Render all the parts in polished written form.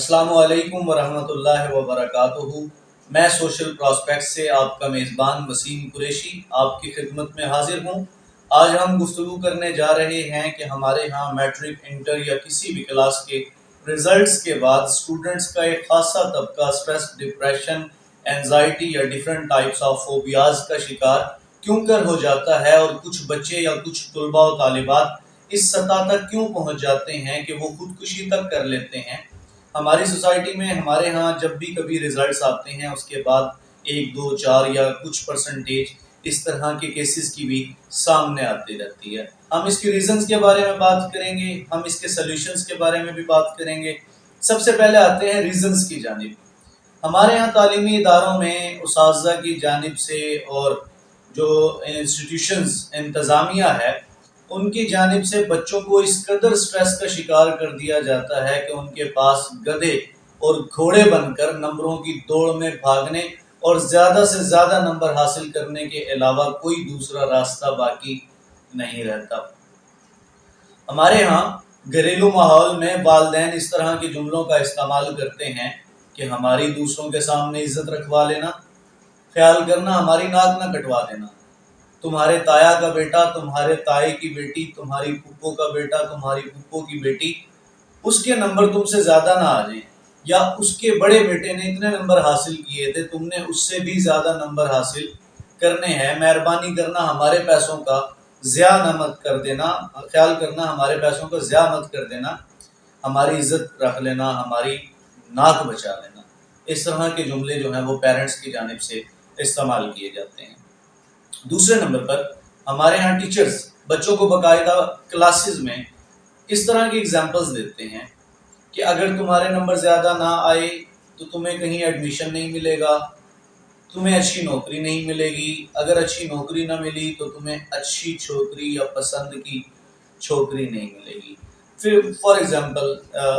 السلام علیکم ورحمۃ اللہ وبرکاتہ۔ میں سوشل پراسپیکٹ سے آپ کا میزبان وسیم قریشی آپ کی خدمت میں حاضر ہوں۔ آج ہم گفتگو کرنے جا رہے ہیں کہ ہمارے ہاں میٹرک، انٹر یا کسی بھی کلاس کے ریزلٹس کے بعد اسٹوڈنٹس کا ایک خاصا طبقہ سٹریس، ڈپریشن، اینزائٹی یا ڈیفرنٹ ٹائپس آف فوبیاز کا شکار کیوں کر ہو جاتا ہے، اور کچھ بچے یا کچھ طلباء و طالبات اس سطح تک کیوں پہنچ جاتے ہیں کہ وہ خودکشی تک کر لیتے ہیں۔ ہماری سوسائٹی میں ہمارے ہاں جب بھی کبھی ریزلٹس آتے ہیں اس کے بعد 1، 2، 4 یا کچھ پرسنٹیج اس طرح کے کیسز کی بھی سامنے آتی رہتی ہے۔ ہم اس کے ریزنز کے بارے میں بات کریں گے، ہم اس کے سلیوشنز کے بارے میں بھی بات کریں گے۔ سب سے پہلے آتے ہیں ریزنز کی جانب۔ ہمارے ہاں تعلیمی اداروں میں اساتذہ کی جانب سے اور جو انسٹیٹیوشنز انتظامیہ ہے ان کی جانب سے بچوں کو اس قدر سٹریس کا شکار کر دیا جاتا ہے کہ ان کے پاس گدھے اور گھوڑے بن کر نمبروں کی دوڑ میں بھاگنے اور زیادہ سے زیادہ نمبر حاصل کرنے کے علاوہ کوئی دوسرا راستہ باقی نہیں رہتا۔ ہمارے ہاں گھریلو ماحول میں والدین اس طرح کے جملوں کا استعمال کرتے ہیں کہ ہماری دوسروں کے سامنے عزت رکھوا لینا، خیال کرنا ہماری ناک نہ کٹوا دینا، تمہارے تایا کا بیٹا، تمہارے تائے کی بیٹی، تمہاری پھپھو کا بیٹا، تمہاری پھپھو کی بیٹی، اس کے نمبر تم سے زیادہ نہ آ جائیں، یا اس کے بڑے بیٹے نے اتنے نمبر حاصل کیے تھے، تم نے اس سے بھی زیادہ نمبر حاصل کرنے ہیں، مہربانی کرنا ہمارے پیسوں کا ضیاع نہ مت کر دینا، خیال کرنا ہمارے پیسوں کا ضیاع مت کر دینا، ہماری عزت رکھ لینا، ہماری ناک بچا لینا۔ اس طرح کے جملے جو ہیں وہ پیرنٹس کی جانب سے استعمال کیے جاتے ہیں۔ دوسرے نمبر پر ہمارے ہاں ٹیچرز بچوں کو باقاعدہ کلاسز میں اس طرح کی اگزامپلز دیتے ہیں کہ اگر تمہارے نمبر زیادہ نہ آئے تو تمہیں کہیں ایڈمیشن نہیں ملے گا، تمہیں اچھی نوکری نہیں ملے گی، اگر اچھی نوکری نہ ملی تو تمہیں اچھی چھوکری یا پسند کی چھوکری نہیں ملے گی۔ پھر فار ایگزامپل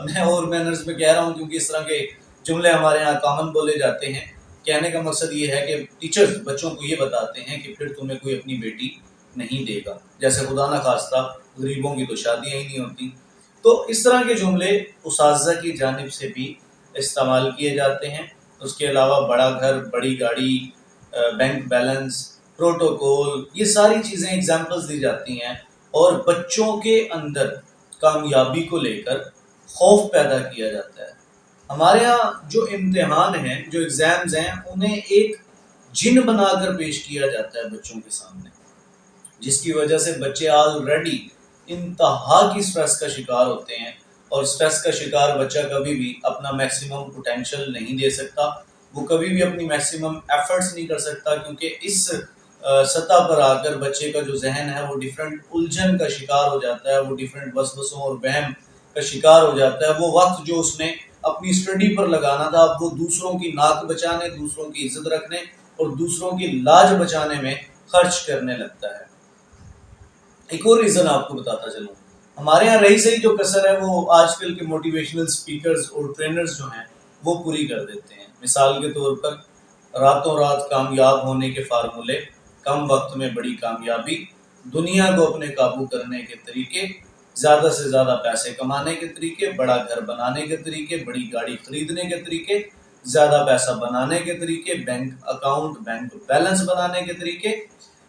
میں اور مینرز میں کہہ رہا ہوں کیونکہ اس طرح کے جملے ہمارے ہاں کامن بولے جاتے ہیں۔ کہنے کا مقصد یہ ہے کہ ٹیچرز بچوں کو یہ بتاتے ہیں کہ پھر تمہیں کوئی اپنی بیٹی نہیں دے گا، جیسے خدا نہ خواستہ غریبوں کی تو شادیاں ہی نہیں ہوتی۔ تو اس طرح کے جملے اساتذہ کی جانب سے بھی استعمال کیے جاتے ہیں۔ اس کے علاوہ بڑا گھر، بڑی گاڑی، بینک بیلنس، پروٹوکول، یہ ساری چیزیں ایگزامپلز دی جاتی ہیں اور بچوں کے اندر کامیابی کو لے کر خوف پیدا کیا جاتا ہے۔ ہمارے ہاں جو امتحان ہیں، جو ایگزامز ہیں، انہیں ایک جن بنا کر پیش کیا جاتا ہے بچوں کے سامنے، جس کی وجہ سے بچے آلریڈی انتہا کی سٹریس کا شکار ہوتے ہیں، اور سٹریس کا شکار بچہ کبھی بھی اپنا میکسیمم پوٹینشیل نہیں دے سکتا، وہ کبھی بھی اپنی میکسیمم ایفرٹس نہیں کر سکتا، کیونکہ اس سطح پر آ کر بچے کا جو ذہن ہے وہ ڈیفرنٹ الجھن کا شکار ہو جاتا ہے، وہ ڈیفرنٹ وسوسوں اور وہم کا شکار ہو جاتا ہے۔ وہ وقت جو اس نے اپنی اسٹڈی پر لگانا تھا اب وہ دوسروں کی ناک بچانے، دوسروں کی عزت رکھنے اور دوسروں کی لاج بچانے میں خرچ کرنے لگتا ہے۔ ایک اور ریزن آپ کو بتاتا چلوں، ہمارے یہاں رہی سہی جو کسر ہے وہ آج کل کے موٹیویشنل سپیکرز اور ٹرینرز جو ہیں وہ پوری کر دیتے ہیں۔ مثال کے طور پر راتوں رات کامیاب ہونے کے فارمولے، کم وقت میں بڑی کامیابی، دنیا کو اپنے قابو کرنے کے طریقے، زیادہ سے زیادہ پیسے کمانے کے طریقے، بڑا گھر بنانے کے طریقے، بڑی گاڑی خریدنے کے طریقے، زیادہ پیسہ بنانے کے طریقے، بینک اکاؤنٹ، بینک بیلنس بنانے کے طریقے۔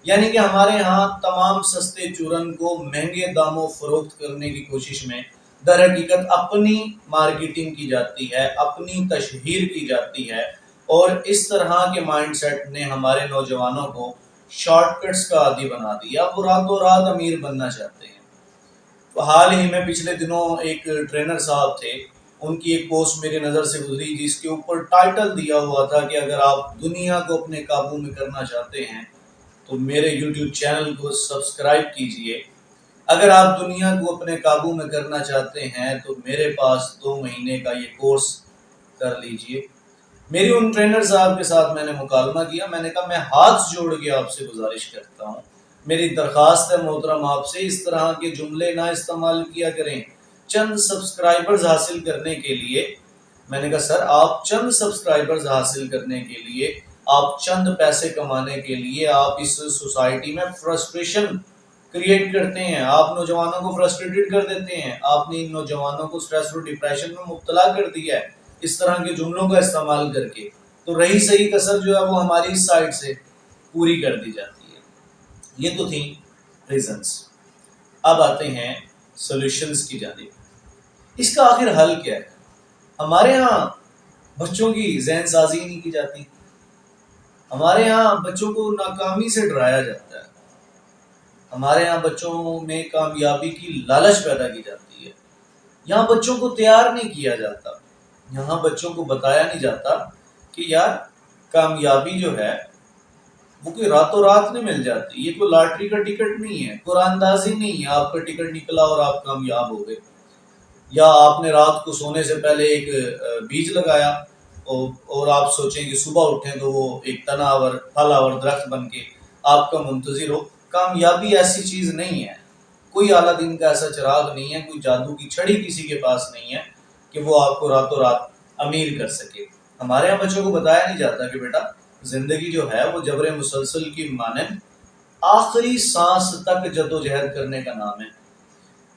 یعنی کہ ہمارے ہاں تمام سستے چورن کو مہنگے داموں فروخت کرنے کی کوشش میں در حقیقت اپنی مارکیٹنگ کی جاتی ہے، اپنی تشہیر کی جاتی ہے، اور اس طرح کے مائنڈ سیٹ نے ہمارے نوجوانوں کو شارٹ کٹس کا عادی بنا دیا۔ وہ راتوں رات امیر بننا چاہتے ہیں۔ حال ہی میں پچھلے دنوں ایک ٹرینر صاحب تھے، ان کی ایک پوسٹ میری نظر سے گزری جس کے اوپر ٹائٹل دیا ہوا تھا کہ اگر آپ دنیا کو اپنے قابو میں کرنا چاہتے ہیں تو میرے یوٹیوب چینل کو سبسکرائب کیجئے، اگر آپ دنیا کو اپنے قابو میں کرنا چاہتے ہیں تو میرے پاس 2 مہینے کا یہ کورس کر لیجئے۔ میری ان ٹرینر صاحب کے ساتھ میں نے مکالمہ کیا، میں نے کہا میں ہاتھ جوڑ کے آپ سے گزارش کرتا ہوں، میری درخواست ہے محترم آپ سے، اس طرح کے جملے نہ استعمال کیا کریں چند سبسکرائبرز حاصل کرنے کے لیے۔ میں نے کہا سر آپ چند سبسکرائبرز حاصل کرنے کے لیے، آپ چند پیسے کمانے کے لیے آپ اس سوسائٹی میں فرسٹریشن کریٹ کرتے ہیں، آپ نوجوانوں کو فرسٹریٹڈ کر دیتے ہیں، آپ نے ان نوجوانوں کو سٹریس اور ڈپریشن میں مبتلا کر دیا ہے۔ اس طرح کے جملوں کا استعمال کر کے، تو رہی صحیح کسر جو ہے وہ ہماری اس سائڈ سے پوری کر دی جاتی ہے۔ یہ تو تھیں ریزنس۔ اب آتے ہیں سولوشنز کی جانب۔ اس کا آخر حل کیا ہے؟ ہمارے ہاں بچوں کی ذہن سازی نہیں کی جاتی، ہمارے ہاں بچوں کو ناکامی سے ڈرایا جاتا ہے، ہمارے ہاں بچوں میں کامیابی کی لالچ پیدا کی جاتی ہے، یہاں بچوں کو تیار نہیں کیا جاتا، یہاں بچوں کو بتایا نہیں جاتا کہ یار کامیابی جو ہے وہ کوئی راتوں رات نہیں مل جاتی، یہ کوئی لاٹری کا ٹکٹ نہیں ہے، قرآن اندازی نہیں ہے آپ کا ٹکٹ نکلا اور آپ کامیاب ہو گئے، یا آپ نے رات کو سونے سے پہلے ایک بیج لگایا اور آپ سوچیں کہ صبح اٹھیں تو وہ ایک تناور پھل آور درخت بن کے آپ کا منتظر ہو۔ کامیابی ایسی چیز نہیں ہے، کوئی اعلیٰ دین کا ایسا چراغ نہیں ہے، کوئی جادو کی چھڑی کسی کے پاس نہیں ہے کہ وہ آپ کو راتوں رات امیر کر سکے۔ ہمارے یہاں بچوں کو بتایا نہیں جاتا کہ بیٹا زندگی جو ہے وہ جبر مسلسل کی مانند آخری سانس تک جدوجہد کرنے کا نام ہے۔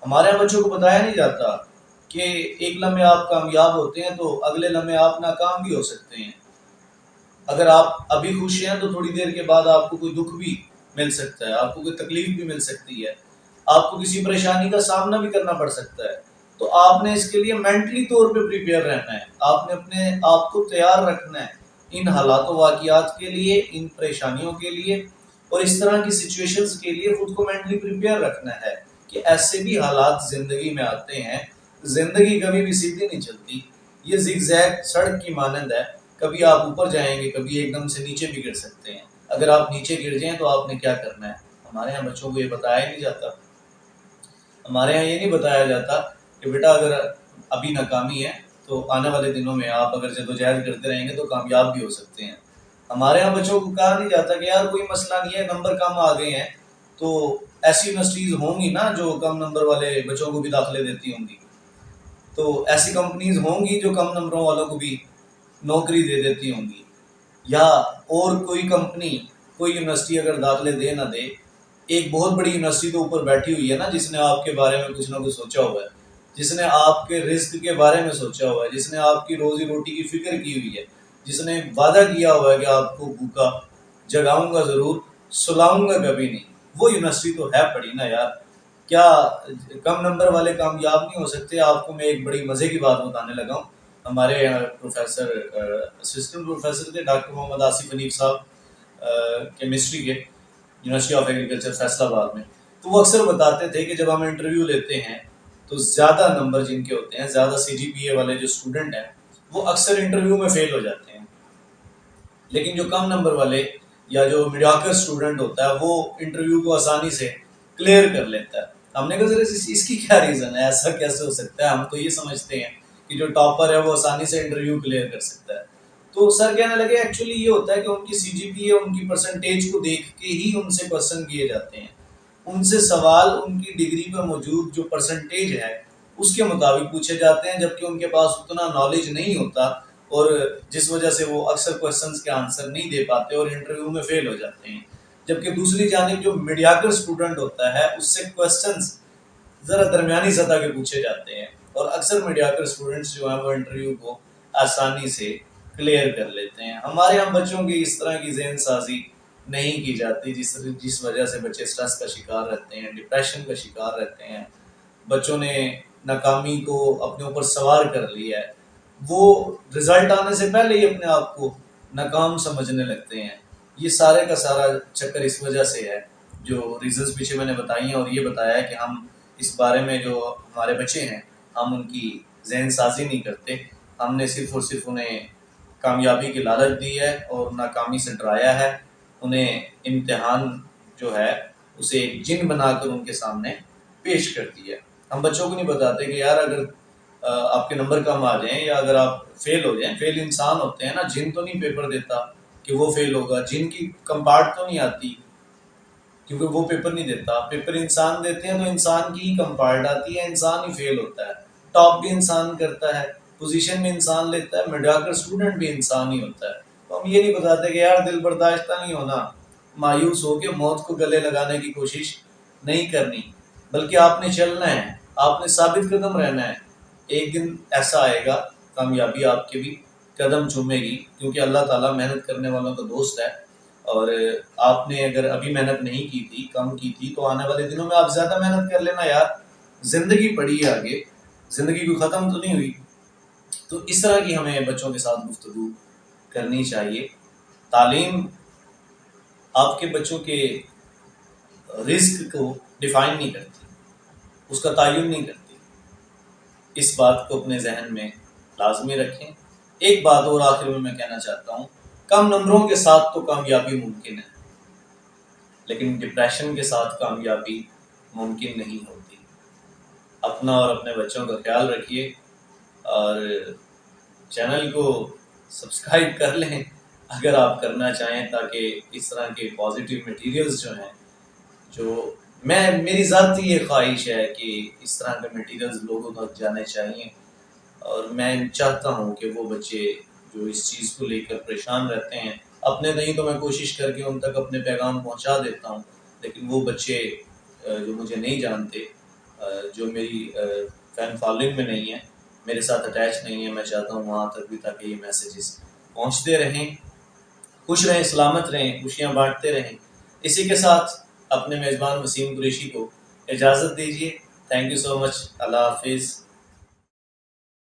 ہمارے یہاں بچوں کو بتایا نہیں جاتا کہ ایک لمحے آپ کامیاب ہوتے ہیں تو اگلے لمحے آپ ناکام بھی ہو سکتے ہیں۔ اگر آپ ابھی خوش ہیں تو تھوڑی دیر کے بعد آپ کو کوئی دکھ بھی مل سکتا ہے، آپ کو کوئی تکلیف بھی مل سکتی ہے، آپ کو کسی پریشانی کا سامنا بھی کرنا پڑ سکتا ہے۔ تو آپ نے اس کے لیے مینٹلی طور پہ پریپیئر رہنا ہے، آپ نے اپنے آپ کو تیار رکھنا ہے ان حالات و واقعات کے لیے، ان پریشانیوں کے لیے اور اس طرح کی سچویشنز کے لیے خود کو مینٹلی پریپیئر رکھنا ہے کہ ایسے بھی حالات زندگی میں آتے ہیں۔ زندگی کبھی بھی سیدھی نہیں چلتی، یہ زگ زیگ سڑک کی مانند ہے، کبھی آپ اوپر جائیں گے، کبھی ایک دم سے نیچے بھی گر سکتے ہیں۔ اگر آپ نیچے گر جائیں تو آپ نے کیا کرنا ہے؟ ہمارے یہاں بچوں کو یہ بتایا نہیں جاتا، ہمارے یہاں یہ نہیں بتایا جاتا کہ بیٹا اگر ابھی ناکامی ہے تو آنے والے دنوں میں آپ اگر جدوجہد کرتے رہیں گے تو کامیاب بھی ہو سکتے ہیں۔ ہمارے یہاں بچوں کو کہا نہیں جاتا کہ یار کوئی مسئلہ نہیں ہے، نمبر کم آ گئے ہیں تو ایسی یونیورسٹیز ہوں گی نا جو کم نمبر والے بچوں کو بھی داخلے دیتی ہوں گی، تو ایسی کمپنیز ہوں گی جو کم نمبروں والوں کو بھی نوکری دے دیتی ہوں گی، یا اور کوئی کمپنی کوئی یونیورسٹی اگر داخلے دے نہ دے، ایک بہت بڑی یونیورسٹی تو اوپر بیٹھی ہوئی ہے نا جس نے آپ کے بارے میں کچھ نہ کچھ سوچا ہوا ہے، جس نے آپ کے رزق کے بارے میں سوچا ہوا ہے، جس نے آپ کی روزی روٹی کی فکر کی ہوئی ہے، جس نے وعدہ کیا ہوا ہے کہ آپ کو بھوکا جگاؤں گا ضرور، سلاؤں گا کبھی نہیں، وہ یونیورسٹی تو ہے پڑی نا یار۔ کیا کم نمبر والے کامیاب نہیں ہو سکتے؟ آپ کو میں ایک بڑی مزے کی بات بتانے لگا ہوں۔ ہمارے یہاں پروفیسر اسسٹنٹ پروفیسر تھے ڈاکٹر محمد آصف حنیف صاحب، کیمسٹری کے، یونیورسٹی آف ایگریکلچر فیصل آباد میں۔ تو وہ اکثر بتاتے تھے کہ جب ہم انٹرویو لیتے ہیں تو زیادہ نمبر جن کے ہوتے ہیں، زیادہ سی جی پی اے والے جو اسٹوڈنٹ ہیں وہ اکثر انٹرویو میں فیل ہو جاتے ہیں، لیکن جو کم نمبر والے یا جو میڈیاکر اسٹوڈنٹ ہوتا ہے وہ انٹرویو کو آسانی سے کلیئر کر لیتا ہے۔ ہم نے کہا سر اس کی کیا ریزن ہے، ایسا کیسے ہو سکتا ہے؟ ہم تو یہ سمجھتے ہیں کہ جو ٹاپر ہے وہ آسانی سے انٹرویو کلیئر کر سکتا ہے۔ تو سر کہنے لگے ایکچولی یہ ہوتا ہے کہ ان کی سی جی پی اے ان کی پرسنٹیج کو دیکھ کے ہی ان سے کوسچن کیے جاتے ہیں، ان سے سوال ان کی ڈگری پر موجود جو پرسنٹیج ہے اس کے مطابق پوچھے جاتے ہیں، جبکہ ان کے پاس اتنا نالج نہیں ہوتا اور جس وجہ سے وہ اکثر کوسچنس کے آنسر نہیں دے پاتے اور انٹرویو میں فیل ہو جاتے ہیں۔ جبکہ دوسری جانب جو میڈیاکر اسٹوڈنٹ ہوتا ہے اس سے کوسچنس ذرا درمیانی سطح کے پوچھے جاتے ہیں اور اکثر میڈیاکر اسٹوڈنٹس جو ہیں وہ انٹرویو کو آسانی سے کلیئر کر لیتے ہیں۔ ہمارے ہم بچوں کی اس طرح کی ذہن سازی نہیں کی جاتی، جس وجہ سے بچے سٹریس کا شکار رہتے ہیں، ڈپریشن کا شکار رہتے ہیں۔ بچوں نے ناکامی کو اپنے اوپر سوار کر لیا ہے، وہ رزلٹ آنے سے پہلے ہی اپنے آپ کو ناکام سمجھنے لگتے ہیں۔ یہ سارے کا سارا چکر اس وجہ سے ہے، جو ریزنس پیچھے میں نے بتائی ہیں، اور یہ بتایا ہے کہ ہم اس بارے میں جو ہمارے بچے ہیں ہم ان کی ذہن سازی نہیں کرتے، ہم نے صرف اور صرف انہیں کامیابی کی لالچ دی ہے اور ناکامی سے ڈرایا ہے، انہیں امتحان جو ہے اسے ایک جن بنا کر ان کے سامنے پیش کر دیا ہے۔ ہم بچوں کو نہیں بتاتے کہ یار اگر آپ کے نمبر کم آ جائیں یا اگر آپ فیل ہو جائیں، فیل انسان ہوتے ہیں نا، جن تو نہیں پیپر دیتا کہ وہ فیل ہوگا، جن کی کمپارٹ تو نہیں آتی کیونکہ وہ پیپر نہیں دیتا، پیپر انسان دیتے ہیں تو انسان کی ہی کمپارٹ آتی ہے، انسان ہی فیل ہوتا ہے، ٹاپ بھی انسان کرتا ہے، پوزیشن بھی انسان لیتا ہے، میڈیاکر اسٹوڈنٹ بھی انسان ہی ہوتا ہے۔ تو ہم یہ نہیں بتاتے کہ یار دل برداشتہ نہیں ہونا، مایوس ہو کے موت کو گلے لگانے کی کوشش نہیں کرنی، بلکہ آپ نے چلنا ہے، آپ نے ثابت قدم رہنا ہے۔ ایک دن ایسا آئے گا کامیابی آپ کے بھی قدم چومے گی، کیونکہ اللہ تعالیٰ محنت کرنے والوں کا دوست ہے۔ اور آپ نے اگر ابھی محنت نہیں کی تھی، کم کی تھی، تو آنے والے دنوں میں آپ زیادہ محنت کر لینا یار، زندگی پڑی ہے آگے، زندگی کوئی ختم تو نہیں ہوئی۔ تو اس طرح کی ہمیں بچوں کے ساتھ گفتگو کرنی چاہیے۔ تعلیم آپ کے بچوں کے رزق کو ڈیفائن نہیں کرتی، اس کا تعین نہیں کرتی، اس بات کو اپنے ذہن میں لازمی رکھیں۔ ایک بات اور آخر میں کہنا چاہتا ہوں، کم نمبروں کے ساتھ تو کامیابی ممکن ہے، لیکن ڈپریشن کے ساتھ کامیابی ممکن نہیں ہوتی۔ اپنا اور اپنے بچوں کا خیال رکھیے، اور چینل کو سبسکرائب کر لیں اگر آپ کرنا چاہیں، تاکہ اس طرح کے پازیٹیو میٹیریلز جو ہیں، جو میری ذاتی یہ خواہش ہے کہ اس طرح کے میٹیریلز لوگوں تک جانے چاہیے، اور میں چاہتا ہوں کہ وہ بچے جو اس چیز کو لے کر پریشان رہتے ہیں، اپنے نہیں تو میں کوشش کر کے ان تک اپنے پیغام پہنچا دیتا ہوں، لیکن وہ بچے جو مجھے نہیں جانتے، جو میری فین فالوئنگ میں نہیں ہے، میرے ساتھ اٹیچ نہیں ہے، میں چاہتا ہوں وہاں تک بھی تاکہ یہ میسیجز پہنچتے رہیں، خوش رہیں، سلامت رہیں، خوشیاں بانٹتے رہیں۔ اسی کے ساتھ اپنے میزبان وسیم قریشی کو اجازت دیجیے۔ تھینک یو سو مچ، اللہ حافظ۔